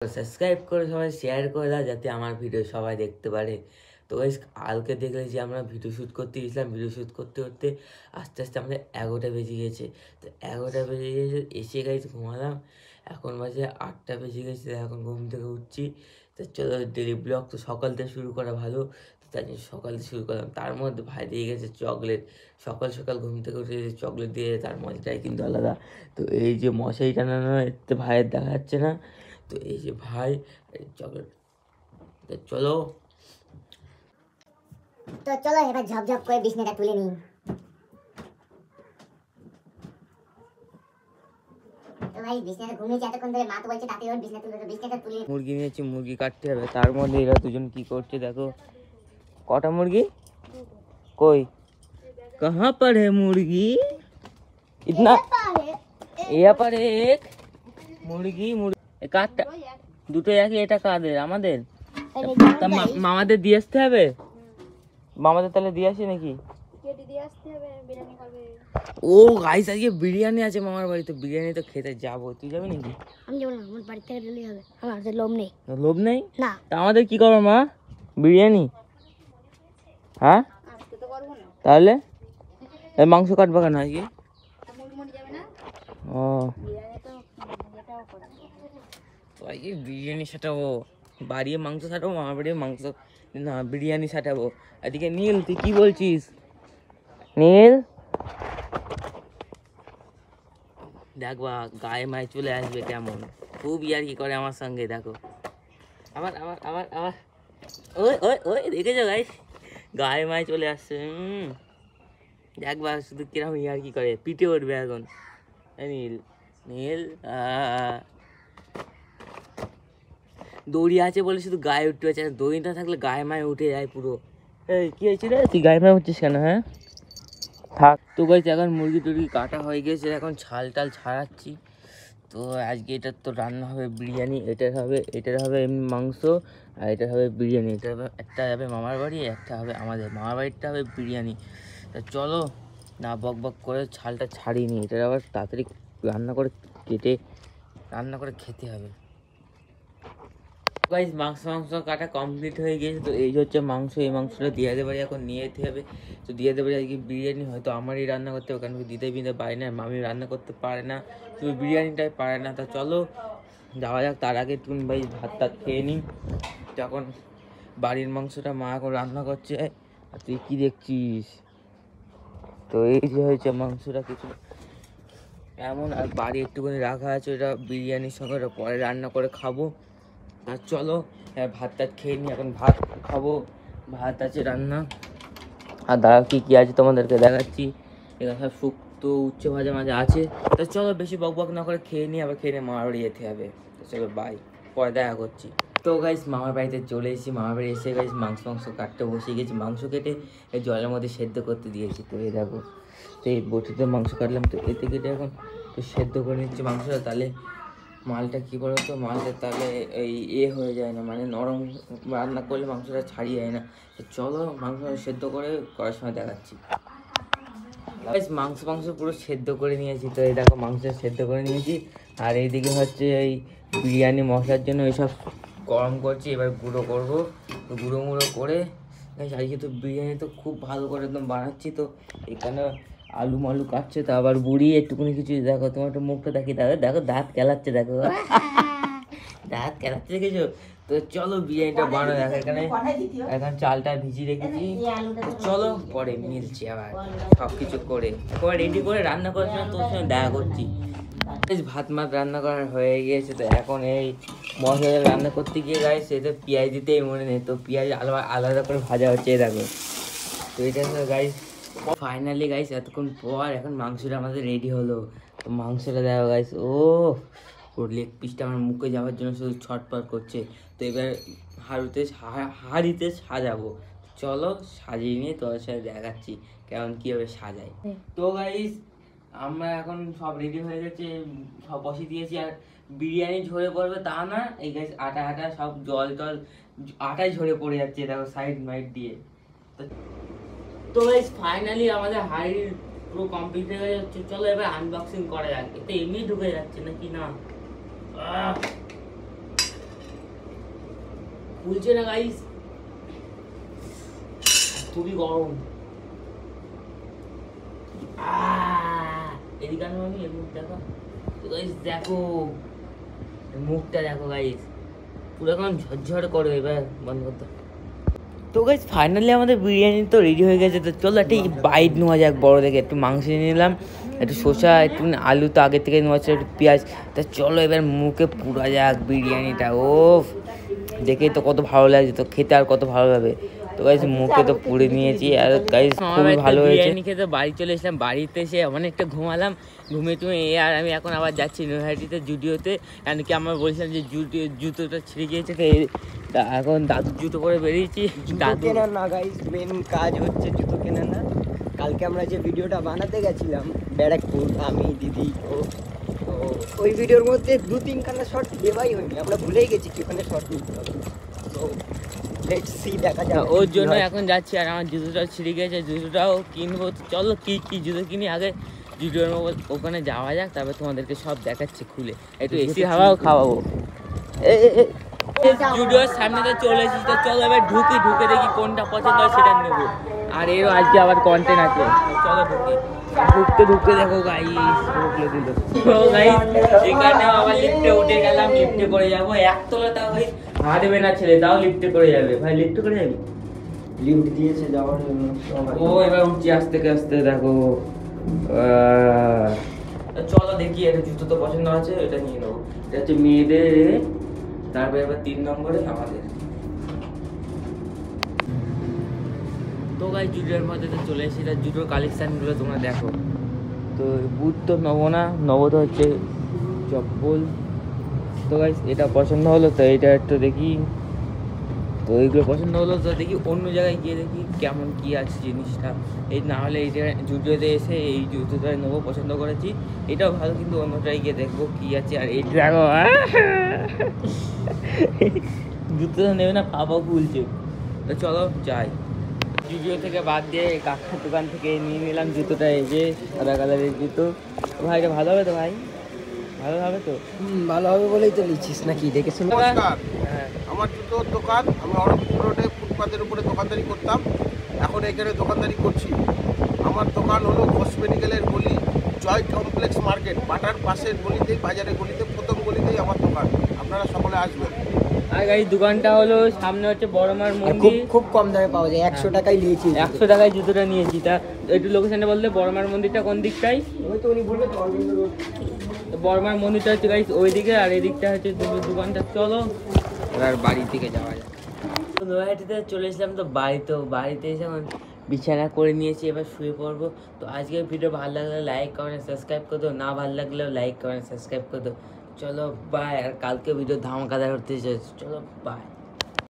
Subscribe করে সবাই share করে দাও যাতে আমার ভিডিও সবাই দেখতে পারে। তো গাইস কালকে দেখলে যে আমরা ভিডিও শ্যুট করতে গেছিলাম, ভিডিও শ্যুট করতে করতে আস্তে আস্তে আমাদের 11টা বেজে গেছে। তো 11টা বেজে গেছে এসে গাইস ঘুমালাম, এখন বাজে 8টা বেজে গেছে, এখন ঘুম থেকে উঠছি। তো চলো ডেলি ব্লগ তো সকাল থেকে শুরু করা ভালো, তো তাই জন্য সকাল থেকে শুরু করলাম। তার মধ্যে ভাই দিয়ে গেছে চকলেট, সকাল সকাল ঘুম থেকে উঠে চকলেট দিয়ে তার মজাটাই কিন্তু আলাদা। তো এই যে মশারি টানানো এতে ভাইয়ের দেখা যাচ্ছে না, তো এই যে ভাই চকলেট। তো চলো এবার ঝপঝপ করে বিছনাটা তুলে নিই। তো ভাই বিছনাটা ঘুমিয়েছে এতক্ষণ ধরে, মা তো বলছে তাতে ওর বিছনাটা তুলে মুরগি নিয়েছি, মুরগি কাটতে হবে। তার মধ্যে এরা দুজন কি করছে দেখো। কটা মুরগি? কই कहाँ पर है मुर्गी? इतना यहाँ पर एक মুরগি কাঠটা দুটো একই, এটা কাদের? আমাদের? তা মামাদের দিয়ে আসতে হবে, মামাদের তাহলে দিয়ে আসি নাকি? ও গাইস আজকে বিরিয়ানি আছে মামার বাড়িতে, বিরিয়ানি তো খেতে যাবো। তুই যাবি নাকি? আমি যাব না, আমার বাড়ি থেকে দিলেই হবে, আমার হাতে লোভ নেই। লোভ নেই না। তা আমাদের কি করবে মা? বিরিয়ানি? হ্যাঁ তাহলে মাংস কাটবা কেন আজকে? ও আজকে বিরিয়ানি সাটাবো, বাড়িয়ে মাংস সাটাবো, মামা বাড়িয়ে মাংস না বিরিয়ানি সাটাবো। এদিকে নীল তুই কি বলছিস? নীল দেখবা গায়ে মায়ে চলে আসবে কেমন, খুব ইয়ার কি করে আমার সঙ্গে। দেখো আবার আবার আবার আবার ওই ওই ওই দেখেছো গাইস, গায়ে মায়ে চলে আসছে। দেখবা শুধু কিরকম ইয়ার কি করে, পিঠে উঠবে এখন। নীল নীল দড়ি আছে বলে শুধু গায়ে উঠতে পারছে না, দড়ি না থাকলে গায়ে মায়ে উঠে যায় পুরো। এই কি হয়েছে রে, তুই গায়ে মায়ে উঠছিস কেন? হ্যাঁ থাক। তো গাইস এখন মুরগি টুরগি কাটা হয়ে গেছে, এখন ছাল টাল ছাড়াচ্ছি। তো আজকে এটার তো রান্না হবে বিরিয়ানি, এটার হবে এমনি মাংস, আর এটার হবে বিরিয়ানি। এটা হবে, একটা যাবে মামার বাড়ি, একটা হবে আমাদের। মামার বাড়িটা হবে বিরিয়ানি। তা চলো না বক বক করে ছালটা ছাড়িয়ে নিই, এটা আবার তাড়াতাড়ি রান্না করে কেটে রান্না করে খেতে হবে। গাইস মাংস কাটা কমপ্লিট হয়ে গেছে। তো এই হচ্ছে মাংস, এই মাংসটা দিয়ে দিতে পারি, এখন নিয়ে যেতে হবে। তো দিয়ে দিতে পারি আজকে বিরিয়ানি, হয়তো আমারই রান্না করতে হবে, কারণ দিতে পারে না, মামি রান্না করতে পারে না, শুধু বিরিয়ানিটাই পারে না। তা চলো যাওয়া যাক। তার আগে তুমি ভাই ভাত টাত খেয়ে নিই, যখন বাড়ির মাংসটা মা এখন রান্না করছে। আর তুই কি দেখছিস? তো এই যে হয়েছে মাংসটা কিছু এমন, আর বাড়ি একটুখানি রাখা আছে, ওটা বিরিয়ানির সঙ্গে ওটা পরে রান্না করে খাবো। আর চলো ভাত টাত খেয়ে নিই, এখন ভাত খাবো, ভাত আছে রান্না। আর দাঁড়াও কী কী আছে তোমাদেরকে দেখাচ্ছি। এখানে সব শুক্তো উচ্ছে ভাজা মাঝে আছে। তো চলো বেশি বক বক না করে খেয়ে নিই, আবার খেয়ে নিয়ে মামার বাড়ি যেতে হবে। তো চলো বাই, পরে দেখা করছি। তো গাইস মামার বাড়িতে চলে এসেছি, মামার বাড়ি এসে গাইস মাংস কাটতে বসে গেছি। মাংস কেটে এই জলের মধ্যে সেদ্ধ করতে দিয়েছি। তো এই দেখো, তো এই বটিতে মাংস কাটলাম, তো এতে কেটে এখন তো সেদ্ধ করে নিচ্ছি মাংসটা। তাহলে মালটা কী বলো তো, মালটা তাহলে এই হয়ে যায় না, মানে নরম রান্না করলে মাংসটা ছাড়িয়ে যায় না। তো চলো মাংস সেদ্ধ করে করার সময় দেখাচ্ছি। মাংস পুরো সেদ্ধ করে নিয়েছি। তো এই দেখো মাংস সেদ্ধ করে নিয়েছি, আর এইদিকে হচ্ছে এই বিরিয়ানি মশলার জন্য এইসব গরম করছি। এবার গুঁড়ো করবো, তো গুঁড়ো করে আজকে তো বিরিয়ানি তো খুব ভালো করে একদম বানাচ্ছি। তো এখানে আলু মালু কাটছে, তো আবার বুড়ি একটুখানি কিছু। দেখো তোমার একটা মুখটা দেখি, দেখো দাঁত কেলাচ্ছে, দেখো দাঁত কেলাচ্ছে, দেখেছো? তো চলো বিরিয়ানিটা বানানো। দেখো এখানে এখন চালটা ভিজিয়ে রেখেছি। চলো পরে মিলছি আবার সব কিছু করে, একবার রেডি করে রান্না করার সময় তোর সঙ্গে দেখা করছি। ভাত মাত রান্না করা হয়ে গিয়েছে। তো এখন এই মশলা রান্না করতে গিয়ে গাইস এতে পেঁয়াজ দিতেই মনে নেই, তো পেঁয়াজ আলাদা করে ভাজা হচ্ছে। দেখো তো এটা গাইস ফাইনালি গাইস এতক্ষণ পর এখন মাংসটা আমাদের রেডি হলো। তো মাংসটা দেখো গাইস, ও লেগ পিসটা আমার মুখে যাওয়ার জন্য শুধু ছটপট করছে। তো এবার হাঁড়িতে সাজাবো। চলো সাজিয়ে নিয়ে তোর সাথে দেখাচ্ছি কেমন কীভাবে সাজাই। তো গাইস আমরা এখন সব রেডি হয়ে গেছে, সব বসিয়ে দিয়েছি। আর বিরিয়ানি ঝরে পড়বে তা না, এই গাইস আটা সব জল আটাই ঝরে পড়ে যাচ্ছে, দেখো সাইড মাইড দিয়ে। তো গাইস ফাইনালি আমাদের হাড়ি পুরো কমপ্লিট হয়ে যাচ্ছে। চলো এবার আনবক্সিং করা যাক। এটা এমনি ঢুকে যাচ্ছে নাকি না? ফুলছে না গাইস, খুবই গরম। এদিকে আনো আমি, এই মুখ দেখো তো গাইস, দেখো মুখটা দেখো গাইস, পুরো এখন ঝরঝর করে। এবার বন্ধ করতে। তো গাইস ফাইনালি আমাদের বিরিয়ানি তো রেডি হয়ে গেছে। তো চলো একটা বাইট নেওয়া যাক বড় দেখে। একটু মাংস নিয়ে নিলাম, একটু শসা, একটু আলু তো আগে থেকে নেওয়া ছিল, একটু পেঁয়াজ। তা চলো এবার মুখে পুরা যাক বিরিয়ানিটা। ও দেখে তো কত ভালো লাগছে, তো খেতে আর কত ভালো লাগবে। তো গাইস মুখে তো পুড়ে নিয়েছি। আর গাইস খুবই ভালো হয়েছে। বিরিয়ানি খেতে বাড়ি চলে এসলাম। বাড়িতে এসে অনেকটা ঘুমালাম, ঘুমিয়ে টুমে আর আমি এখন আবার যাচ্ছি নৈহাটিতে জুডিওতে। কারণ কি আমরা বলছিলাম যে জুতোটা ছিঁড়ে গিয়েছে, তো এখন দাদুর জুতো পরে বেরিয়েছি। দাদু কেনার না গাইস, মেন কাজ হচ্ছে জুতো কেনার না। কালকে আমরা যে ভিডিওটা বানাতে গেছিলাম ব্যারাকপুর, আমি দিদি ও, তো ওই ভিডিওর মধ্যে 2-3খানা শর্ট দেওয়াই হয়নি, আমরা ভুলেই গেছি কি ওখানে শর্ট নিতে হবে। তো লেটস সি, দেখা যাক। ওর জন্য এখন যাচ্ছি। আর আমার জুতোটাও ছিঁড়ে গেছে, জুতোটাও কিনবো। তো চলো কি জুতো কিনি আগে, জুতোর ওখানে যাওয়া যাক, তারপর তোমাদেরকে সব দেখাচ্ছি খুলে। একটু এসি হাওয়াও খাওয়াবো। জুডিওর সামনে তো চলে এসেছি, তো চলো এবার ঢুকে দেখি কোনটা পছন্দ হয় সেটা নেবো। আর এরও আজকে আবার কন্টেন্ট আছে, চলো ঢুকতে দেখো গাইস ঢুকলে দিল। তো গাইস এখানে আবার লিফটে উঠে গেলাম, লিফটে করে যাবো। একতলা তাও ভাই হাঁটবে না ছেলে, তাও লিফটে করে যাবে। ভাই লিফটে করে যাবি? লিফট দিয়েছে যাওয়ার জন্য। ও এবার উঠছি আস্তে আস্তে, দেখো। চলো দেখি, একটা জুতো তো পছন্দ আছে, এটা নিয়ে নেবো। এটা হচ্ছে মেয়েদের, তারপরে এবার 3 নম্বরে আমাদের। তো গাই জুডিওর মধ্যে তো চলে এসেছি, তার জুডোর কালেকশানগুলো তোমরা দেখো। তো বুট তো নেবো না, নেবো তো হচ্ছে চপ্পল। তো গাইস এটা পছন্দ হলো, তো এটা একটু দেখি। তো এইগুলো পছন্দ হলো, তো দেখি অন্য জায়গায় গিয়ে দেখি কেমন কি আছে জিনিসটা। এই না হলে এই জায়গায় জুডিওতে এসে এই জুতোটা নেবো, পছন্দ করেছি। এটাও ভালো, কিন্তু অন্যটায় গিয়ে দেখবো কি আছে। আর এই দেখো জুতোটা নেবে না, পা খুলছে। তো চলো যাই। জুডিও থেকে বাদ দিয়ে কাকার দোকান থেকে নিয়ে নিলাম জুতোটা, এই যে সাদা কালারের জুতো। ভাই এটা ভালো হবে তো ভাই? ভালো হবে তো? ভালো হবে বলেই তো নিচ্ছিস নাকি, দেখে শুনে? নমস্কার, হ্যাঁ। আমার জুতোর দোকান। আমি অরবিন্দ রোডে ফুটপাতের উপরে দোকানদারি করতাম, এখন এখানে দোকানদারি করছি। আমার দোকান হলো ঘোষ মেডিকেলের গলি, জয় কমপ্লেক্স মার্কেট, বাটার পাশের গলিতেই, বাজারের গলিতে, প্রথম গলিতেই আমার দোকান। আপনারা সকলে আসবেন। আর এই দোকানটা হলো সামনে হচ্ছে বড়মার খুব মন্দির। খুব কম দামে পাওয়া যায়, 100 টাকায় নিয়েছি। 100 টাকায় জুতোটা নিয়েছি। তা একটু লোকেশনটা বলতে, বড়মার মন্দিরটা কোন দিকটাই? ওই তো উনি বললো তো অরবিন্দ রোড। তো বড়মার মন্দিরটা হচ্ছে গাইস ওই দিকে, আর এই দিকটা হচ্ছে দোকানটা। চলো এবার বাড়ির দিকে যাওয়া যায়। তো নৈহাটিতে চলে এসলাম, তো বাড়িতে এসে এখন বিছানা করে নিয়েছি, এবার শুয়ে পড়বো। তো আজকের ভিডিও ভালো লাগলে লাইক কমেন্ট সাবস্ক্রাইব করে দাও, না ভালো লাগলেও লাইক কমেন্ট সাবস্ক্রাইব করে দাও। চলো বাই। আর কালকে ভিডিও ধামাকাদার হতে চলো বাই।